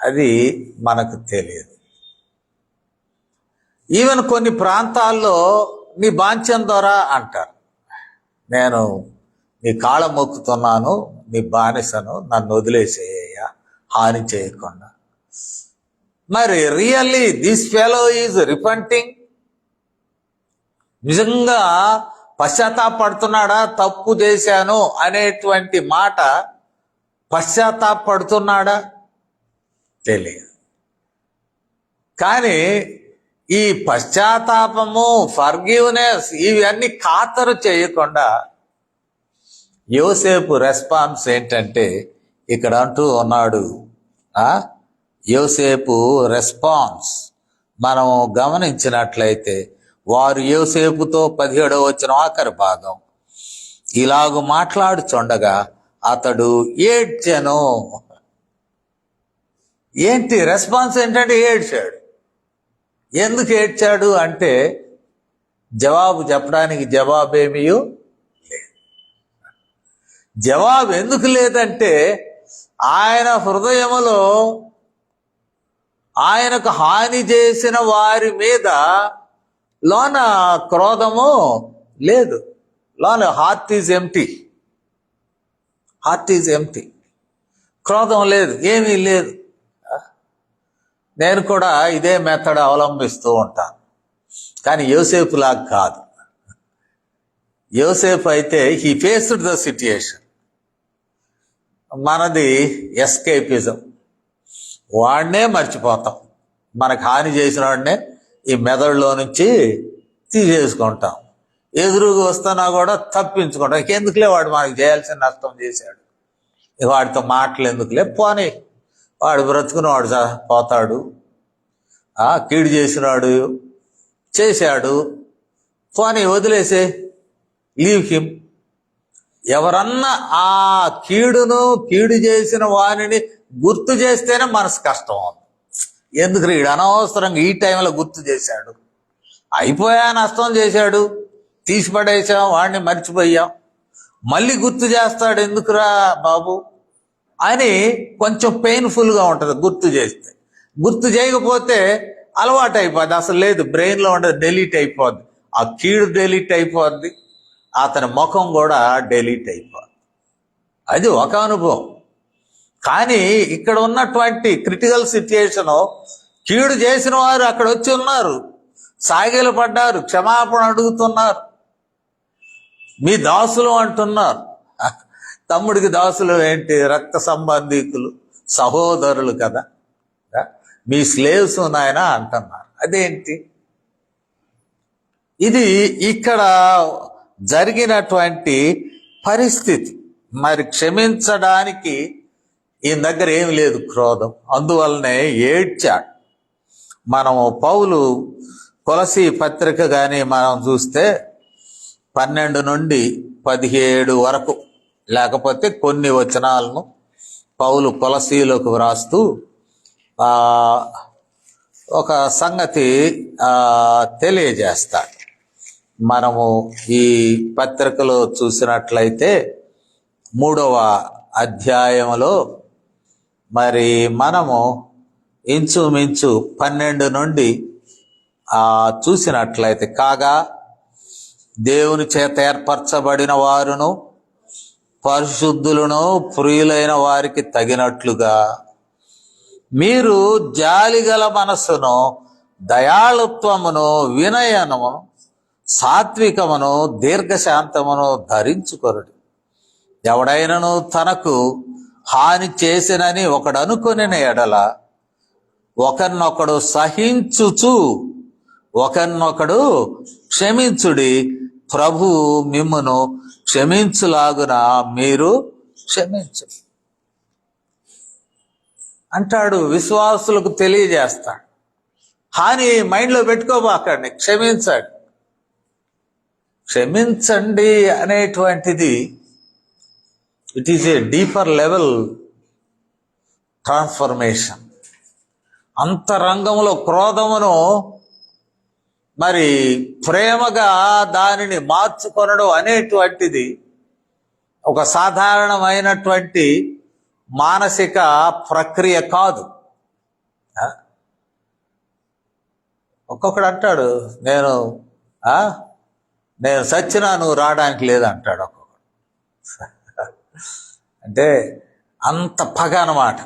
A: అది మనకు తెలియదు. ఈవెన్ కొన్ని ప్రాంతాల్లో నీ బాంఛం ద్వారా అంటారు, నేను నీ కాళ్ళ మొక్కుతున్నాను, నీ బానిసను, నన్ను వదిలేసేయ్యా, హాని చేయకుండా. మరి really this fellow is repenting? నిజంగా పశ్చాత్తాపడుతున్నాడా? తప్పు చేశాను అనేటువంటి మాట పశ్చాత్తాపడుతున్నాడా? తెలియదు. కానీ ఈ పశ్చాత్తాపము, ఫర్గివ్నెస్, ఇవన్నీ ఖాతరు చేయకుండా యోసేపు రెస్పాన్స్ ఏంటంటే ఇక్కడ అంటూ ఉన్నాడు. యోసేపు రెస్పాన్స్ మనం గమనించినట్లయితే వారు యోసేపుతో 17వ వచనం ఆఖరి భాగం ఇలాగ మాట్లాడుచుండగా అతడు ఏడ్చెను. ఏంటి రెస్పాన్స్ ఏంటంటే ఏడ్చాడు. ఎందుకు ఏడ్చాడు అంటే జవాబు చెప్పడానికి జవాబేమీ లేదు. జవాబు ఎందుకు లేదంటే ఆయన హృదయములో ఆయనకు హాని చేసిన వారి మీద లోన క్రోధము లేదు. లోన హార్ట్ ఈజ్ ఎంప్టీ. క్రోధం లేదు, ఏమీ లేదు. నేను కూడా ఇదే మెథడ్ అవలంబిస్తూ ఉంటాను. కానీ యోసేపులాగా కాదు. యోసేపు అయితే హీ ఫేస్డ్ ద సిట్యుయేషన్. మనది ఎస్కేపిజం. వాడినే మర్చిపోతాం, మనకు హాని చేసిన వాడినే ఈ మెదడులో నుంచి తీసేసుకుంటాం. ఎదురుగా వస్తున్నా కూడా తప్పించుకుంటాం. ఎందుకులే, వాడు మనకు చేయాల్సిన నష్టం చేశాడు, వాడితో మాటలు ఎందుకులే, పోనీ వాడు బ్రతుకుని వాడు పోతాడు, కీడు చేసినాడు చేశాడు, పోనీ వదిలేసే, లీవ్ హిమ్. ఎవరన్నా ఆ కీడు చేసిన వానిని గుర్తు చేస్తేనే మనసు కష్టం అవుతుంది. ఎందుకు వీడు అనవసరంగా ఈ టైంలో గుర్తు చేశాడు, అయిపోయా, నష్టం చేశాడు, తీసి పడేసాం, వాడిని మర్చిపోయాం, మళ్ళీ గుర్తు చేస్తాడు ఎందుకురా బాబు అని కొంచెం పెయిన్ఫుల్గా ఉంటుంది గుర్తు చేస్తే. గుర్తు చేయకపోతే అలవాటు అయిపోద్ది, అసలు లేదు, బ్రెయిన్లో ఉండదు, డెలీట్ అయిపోద్ది. ఆ కీడు డెలీట్ అయిపోద్ది, అతని ముఖం కూడా డెలీట్ అయిపోద్ది. అది ఒక అనుభవం. కానీ ఇక్కడ ఉన్నటువంటి క్రిటికల్ సిచ్యుయేషను, కీడు చేసిన వారు అక్కడ వచ్చి ఉన్నారు, సాగిలు పడ్డారు, క్షమాపణ అడుగుతున్నారు, మీ దాసులు అంటున్నారు. తమ్ముడికి దాసులు ఏంటి? రక్త సంబంధికులు, సహోదరులు కదా, మీ స్లేవ్స్ నాయన అంటున్నారు. అదేంటి? ఇది ఇక్కడ జరిగినటువంటి పరిస్థితి. మరి క్షమించడానికి ఈయన దగ్గర ఏమి లేదు, క్రోధం. అందువల్లనే ఏడ్చాడు. మనము పౌలు కొలసీ పత్రిక కానీ మనం చూస్తే 12 నుండి 17 వరకు, లేకపోతే కొన్ని వచనాలను పౌలు కొలసీలోకి వ్రాస్తూ ఒక సంగతి తెలియజేస్తాడు. మనము ఈ పత్రికలో చూసినట్లయితే 3వ అధ్యాయంలో మరి మనము ఇంచుమించు 12 నుండి చూసినట్లయితే, కాగా దేవుని చేత ఏర్పరచబడిన వారును పరిశుద్ధులను ప్రియులైన వారికి తగినట్లుగా మీరు జాలిగల మనస్సును, దయాళుత్వమును, వినయమును, సాత్వికమును, దీర్ఘశాంతమును ధరించుకొనుడి. ఎవడైనను తనకు హాని చేసినని ఒకడు అనుకొనిన ఎడల ఒకరినొకడు సహించుచు ఒకరినొకడు క్షమించుడి. ప్రభు మిమ్మును క్షమించులాగున మీరు క్షమించు అంటాడు. విశ్వాసులకు తెలియజేస్తాడు. హాని మైండ్లో పెట్టుకోబాకండి, క్షమించండి. క్షమించండి అనేటువంటిది it is a deeper level transformation. అంతరంగంలో క్రోధమును మరి ప్రేమగా దానిని మార్చుకొనడం అనేటువంటిది ఒక సాధారణమైనటువంటి మానసిక ప్రక్రియ కాదు. ఒక్కొక్కడు అంటాడు, నేను సచ్చినా నువ్వు రావడానికి లేదంటాడు ఒక్కొక్కడు. అంటే అంత పగ అన్నమాట.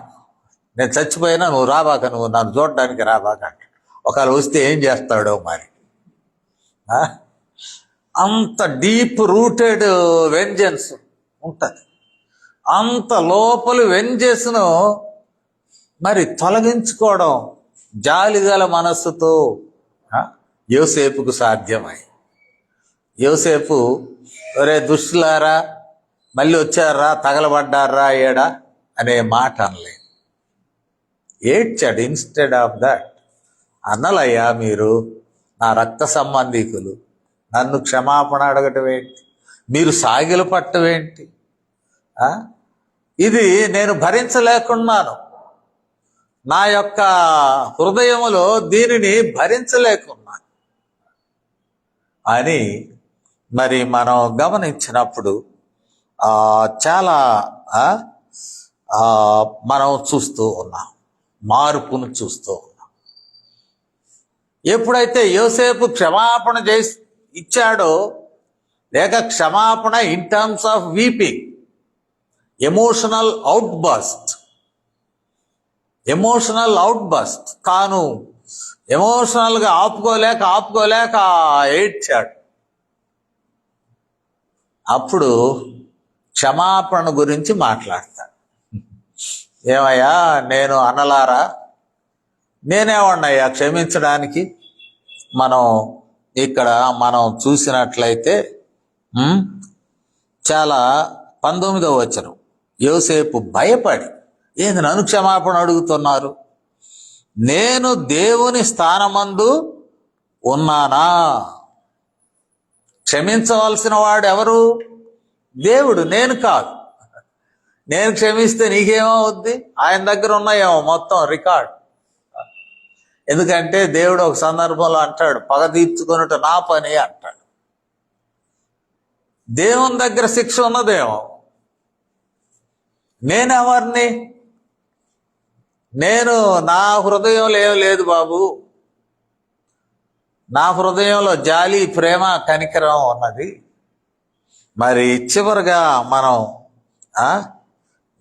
A: నేను చచ్చిపోయినా నువ్వు రాబాక, నువ్వు నన్ను చూడడానికి రాబాక అంటాడు. ఒకవేళ వస్తే ఏం చేస్తాడో మరి. అంత డీప్ రూటెడ్ వెంజెన్స్ ఉంటుంది. అంత లోపలి వెంజెన్స్ను మరి తొలగించుకోవడం జాలిగల మనస్సుతో యోసేపుకు సాధ్యమై, యోసేపు ఒరే దుష్టులారా మళ్ళీ వచ్చారా, తగలబడ్డారా ఏడా అనే మాట అనలేదు. ఏడ్చాడు. ఇన్స్టెడ్ ఆఫ్ దట్, అన్నలయ్యా మీరు నా రక్త సంబంధికులు, నన్ను క్షమాపణ అడగటం ఏంటి, మీరు సాగిలు పట్టం ఏంటి, ఇది నేను భరించలేకున్నాను, నా యొక్క హృదయములో దీనిని భరించలేకున్నాను అని మరి మనం గమనించినప్పుడు చాలా మనం చూస్తూ ఉన్నాం, మార్పును చూస్తూ ఉన్నాం. ఎప్పుడైతే యోసేపు క్షమాపణ ఇచ్చాడో, లేక క్షమాపణ in terms of weeping, emotional outburst, తాను ఎమోషనల్గా ఆపుకోలేక ఏడ్చాడు. అప్పుడు క్షమాపణ గురించి మాట్లాడతాడు. ఏమయ్యా, నేను అనలారా, నేనేమన్నాయ్యా క్షమించడానికి? మనం చూసినట్లయితే చాలా 19వ వచనం, యోసేపు భయపడి, ఏంది నన్ను క్షమాపణ అడుగుతున్నారు? నేను దేవుని స్థానమందు ఉన్నానా? క్షమించవలసిన వాడు ఎవరు? దేవుడు, నేను కాదు. నేను క్షమిస్తే నీకేమవుద్ది? ఆయన దగ్గర ఉన్నాయేమో మొత్తం రికార్డ్. ఎందుకంటే దేవుడు ఒక సందర్భంలో అంటాడు, పగ తీర్చుకొనుట నా పని అంటాడు. దేవుని దగ్గర శిక్ష ఉన్నదేమో. నేనెవరిని? నా హృదయంలో ఏం లేదు బాబు. నా హృదయంలో జాలి, ప్రేమ, కనికరం ఉన్నది. మరి చివరిగా మనం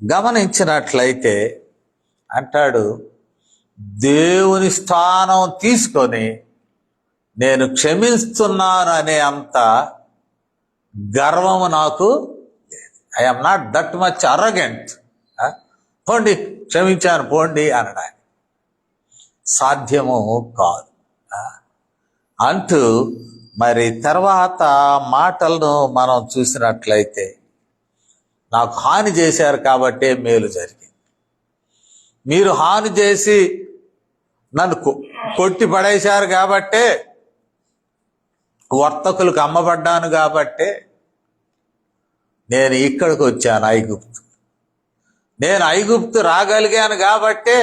A: గమనించినట్లయితే అంటాడు, దేవుని స్థానం తీసుకొని నేను క్షమిస్తున్నాను అనే అంత గర్వము నాకు లేదు. I'm not that much arrogant. పోండి, క్షమించాను పోండి అనడానికి సాధ్యము కాదు అంటూ, మరి తర్వాత మాటలను మనం చూసినట్లయితే, నాకు హాని చేశారు కాబట్టే మేలు జరిగింది. మీరు హాని చేసి నన్ను కొట్టి పడేశారు కాబట్టే, వర్తకులకు అమ్మబడ్డాను కాబట్టే నేను ఇక్కడికి వచ్చాను, ఐగుప్తు. నేను ఐగుప్తు రాగలిగాను కాబట్టే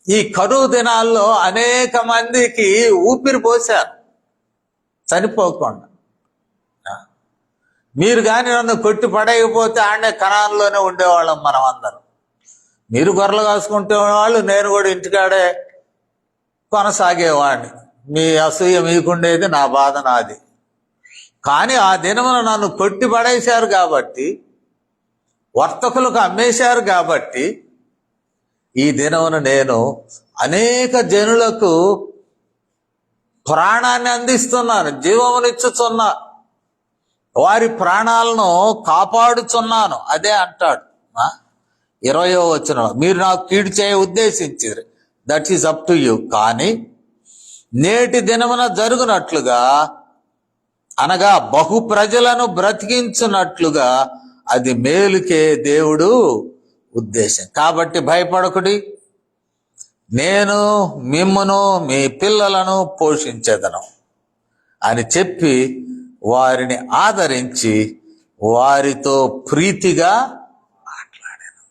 A: ఈ కరువు దినాల్లో అనేక మందికి ఊపిరి పోశాను చనిపోకుండా. మీరు కానీ నన్ను కొట్టి పడేయకపోతే ఆడనే కణాల్లోనే ఉండేవాళ్ళం మనం అందరం. మీరు గొర్రెలు కాసుకుంటే వాళ్ళు, నేను కూడా ఇంటికాడే కొనసాగేవాడిని. మీ అసూయ మీకుండేది, నా బాధ నాది. కానీ ఆ దినమున నన్ను కొట్టి పడేశారు కాబట్టి, వర్తకులకు అమ్మేశారు కాబట్టి, ఈ దినమున నేను అనేక జనులకు ప్రాణాన్ని అందిస్తున్నాను, జీవమునిచ్చుచున్నా, వారి ప్రాణాలను కాపాడుచున్నాను. అదే అంటాడు 20వ వచనంలో, మీరు నాకు కీడు చేయ ఉద్దేశించారు, that is up to you. కానీ నేటి దినమున జరుగునట్లుగా, అనగా బహు ప్రజలను బ్రతికించున్నట్లుగా అది మేలుకే దేవుడు ఉద్దేశం. కాబట్టి భయపడకుడి, నేను మిమ్మును మీ పిల్లలను పోషించెదను అని చెప్పి వారిని ఆదరించి వారితో ప్రీతిగా మాట్లాడాను.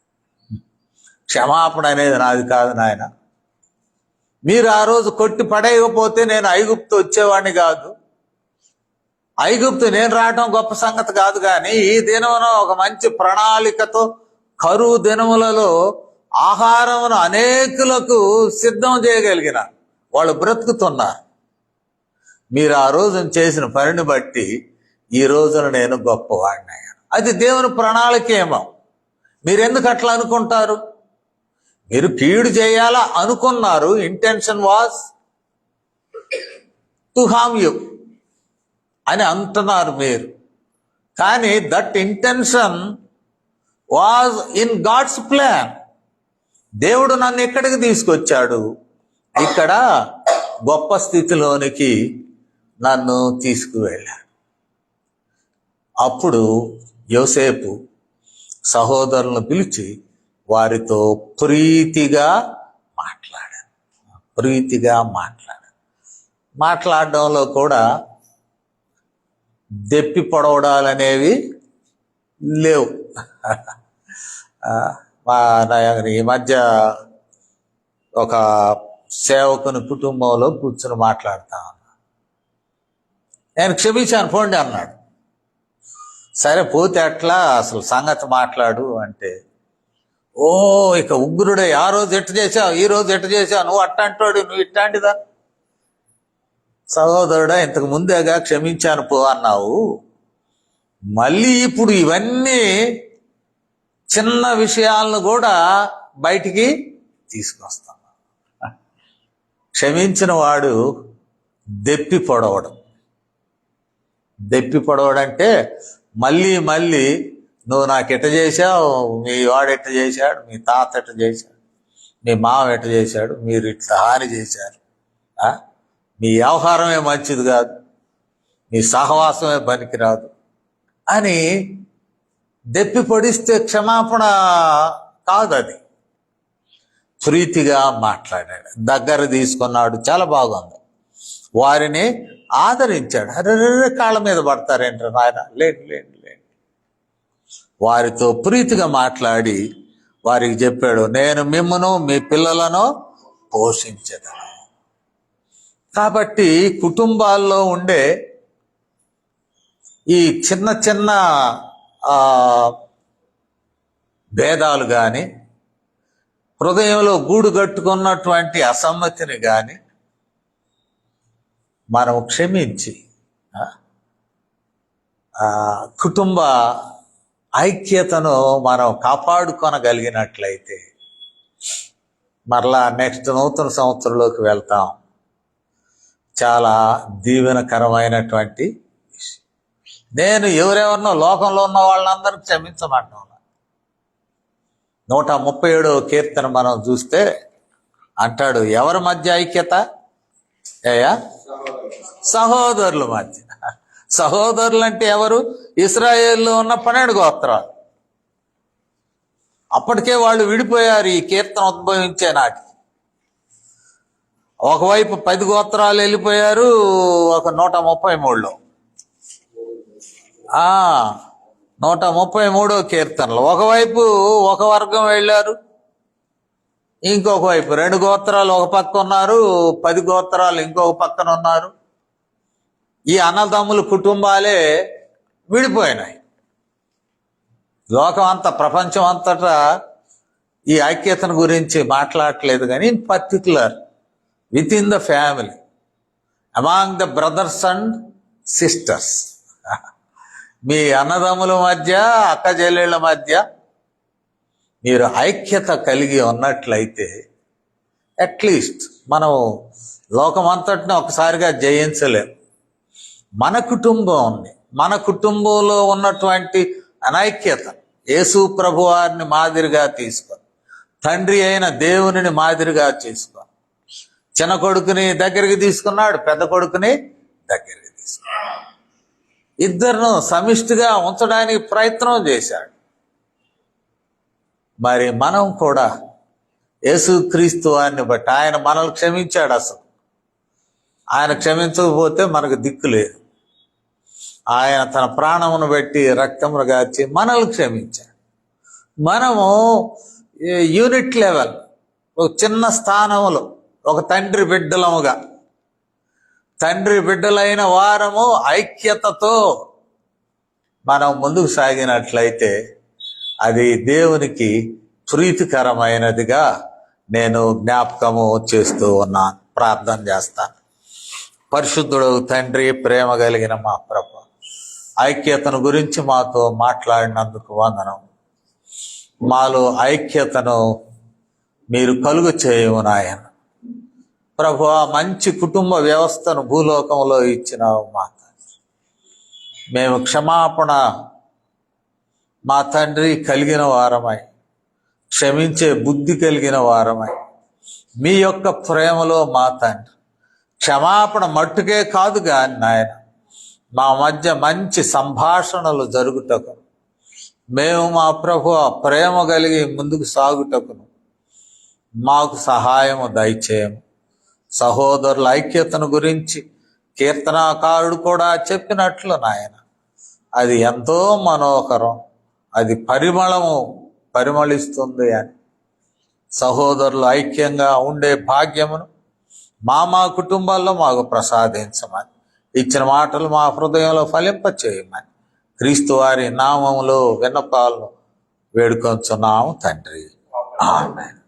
A: క్షమాపణ అనేది నాది కాదు నాయన. మీరు ఆ రోజు కొట్టి పడేయకపోతే నేను ఐగుప్తు వచ్చేవాడిని కాదు. ఐగుప్తు నేను రావడం గొప్ప సంగతి కాదు. కానీ ఈ దినమున ఒక మంచి ప్రణాళికతో కరువు దినములలో ఆహారమును అనేకులకు సిద్ధం చేయగలిగిన వాళ్ళు బ్రతుకుతున్నారు. మీరు ఆ రోజున చేసిన పనిని బట్టి ఈ రోజున నేను గొప్పవాడిని అయ్యాను. అది దేవుని ప్రణాళిక ఏమో. మీరెందుకు అట్లా అనుకుంటారు? మీరు కీడు చేయాలా అనుకున్నారు. Intention was to harm you అని అంటున్నారు మీరు. కానీ that intention was in God's plan. దేవుడు నన్ను ఎక్కడికి తీసుకొచ్చాడు? ఇక్కడ గొప్ప స్థితిలోనికి నన్ను తీసుకువెళ్ళాడు. అప్పుడు యోసేపు సహోదరులను పిలిచి వారితో ప్రీతిగా మాట్లాడడంలో కూడా దెప్పి పొడవడాలనేవి లేవు. ఈ మధ్య ఒక సేవకుని కుటుంబంలో కూర్చుని మాట్లాడుతా ఉన్నా. నేను క్షమించాను పోండి అన్నాడు. సరే పోతే అట్లా, అసలు సంగతి మాట్లాడు అంటే, ఇక ఉగ్రుడే, ఆ రోజు ఎట్టు చేసావు, ఈ రోజు ఎట్టు చేసావు, నువ్వు అట్టంటాడు, నువ్వు ఇట్లాంటిదా? సహోదరుడా, ఇంతకు ముందేగా క్షమించాను పో అన్నావు, మళ్ళీ ఇప్పుడు ఇవన్నీ చిన్న విషయాలను కూడా బయటికి తీసుకొస్తాను. క్షమించిన వాడు దెప్పి పొడవడం అంటే మళ్ళీ మళ్ళీ నువ్వు నాకు ఎట్ట చేశావు, మీ వాడు ఎట్ట చేశాడు, మీ తాత ఎట్ట చేశాడు, మీ మామ ఎట్ట చేశాడు, మీరు ఇట్లా హాని చేశారు, మీ వ్యవహారమే మంచిది కాదు, మీ సహవాసమే పనికిరాదు అని దెప్పి పొడిస్తే క్షమాపణ కాదు, అది ప్రీతిగా మాట్లాడాడు, దగ్గర తీసుకున్నాడు, చాలా బాగుంది. వారిని ఆదరించాడు. అరే కాళ్ళ మీద పడతారేంటారు నాయన, లేండి లేండి లేండి. వారితో ప్రీతిగా మాట్లాడి వారికి చెప్పాడు, నేను మిమ్మును మీ పిల్లలను పోషించదను. కాబట్టి కుటుంబాల్లో ఉండే ఈ చిన్న చిన్న భేదాలు కానీ, హృదయంలో గూడు కట్టుకున్నటువంటి అసమ్మతిని కానీ మనం క్షమించి కుటుంబ ఐక్యతను మనం కాపాడుకొనగలిగినట్లయితే మరలా నెక్స్ట్ నూతన సంవత్సరంలోకి వెళ్తాం. చాలా దీవెనకరమైనటువంటి విషయం. నేను ఎవరెవరినో లోకంలో ఉన్న వాళ్ళందరూ క్షమించమంటున్నా. 137వ కీర్తన మనం చూస్తే అంటాడు, ఎవరి మధ్య ఐక్యత? సహోదరుల మధ్య. సహోదరులు అంటే ఎవరు? ఇశ్రాయేల్లో ఉన్న 12 గోత్రాలు. అప్పటికే వాళ్ళు విడిపోయారు ఈ కీర్తన ఉద్భవించే నాటికి. ఒకవైపు 10 గోత్రాలు వెళ్ళిపోయారు, ఒక 133లో 133వ కీర్తనలు ఒకవైపు ఒక వర్గం వెళ్ళారు, ఇంకొక వైపు 2 గోత్రాలు ఒక పక్క ఉన్నారు, 10 గోత్రాలు ఇంకొక పక్కన ఉన్నారు. ఈ అన్నదమ్ముల కుటుంబాలే విడిపోయినాయి. లోకం అంతా, ప్రపంచం అంతటా ఈ ఐక్యతను గురించి మాట్లాడట్లేదు, కానీ in particular with in the family, among the brothers and sisters, మీ అన్నదమ్ముల మధ్య, అక్క చెల్లెళ్ళ మధ్య మీరు ఐక్యత కలిగి ఉన్నట్లయితే అట్లీస్ట్ మనం లోకమంతటిని ఒకసారిగా జయించలేం. మన కుటుంబాన్ని, మన కుటుంబంలో ఉన్నటువంటి అనైక్యత యేసు ప్రభు వారిని మాదిరిగా తీసుకొని, తండ్రి అయిన దేవునిని మాదిరిగా చేసుకొని, చిన్న కొడుకుని దగ్గరికి తీసుకున్నాడు, పెద్ద కొడుకుని దగ్గరికి తీసుకున్నాడు. ఇద్దరును సమిష్టిగా ఉంచడానికి ప్రయత్నం చేశాడు. మరి మనం కూడా యేసుక్రీస్తు వారిని బట్టి, ఆయన మనల్ని క్షమించాడు. అసలు ఆయన క్షమించకపోతే మనకు దిక్కు లేదు. ఆయన తన ప్రాణమును బట్టి రక్తమును గార్చి మనల్ని క్షమించాడు. మనము యూనిట్ లెవెల్, ఒక చిన్న స్థానంలో ఒక తండ్రి బిడ్డలముగా, తండ్రి బిడ్డలైన వారము ఐక్యతతో మనం ముందుకు సాగినట్లయితే అది దేవునికి ప్రీతికరమైనదిగా నేను జ్ఞాపకము చేస్తూ ఉన్నాను. ప్రార్థన చేస్తాను. పరిశుద్ధుడు తండ్రి, ప్రేమ కలిగిన మా ప్రభు, ఐక్యతను గురించి మాతో మాట్లాడినందుకు వందనం. మాలో ఐక్యతను మీరు కలుగు చేయము నాయన ప్రభు. మంచి కుటుంబ వ్యవస్థను భూలోకంలో ఇచ్చినావు మా తండ్రి. మేము క్షమాపణ మా తండ్రి కలిగిన వారమై, క్షమించే బుద్ధి కలిగిన వారమై, మీ యొక్క ప్రేమలో మా తండ్రి క్షమాపణ మట్టుకే కాదు కానీ నాయన, మా మధ్య మంచి సంభాషణలు జరుగుటకు, మేము మా ప్రభు ప్రేమ కలిగి ముందుకు సాగుటకును మాకు సహాయము దయచేయము. సహోదరుల ఐక్యతను గురించి కీర్తనాకారుడు కూడా చెప్పినట్లు నాయన, అది ఎంతో మనోహరం, అది పరిమళిస్తుంది అని. సహోదరులు ఐక్యంగా ఉండే భాగ్యమును మా కుటుంబాల్లో మాకు ప్రసాదించమని, ఇచ్చిన మాటలు మా హృదయంలో ఫలింపచేయమని క్రీస్తు వారి నామములో విన్నపాలను వేడుకొంచున్నాము తండ్రి. ఆమేన్.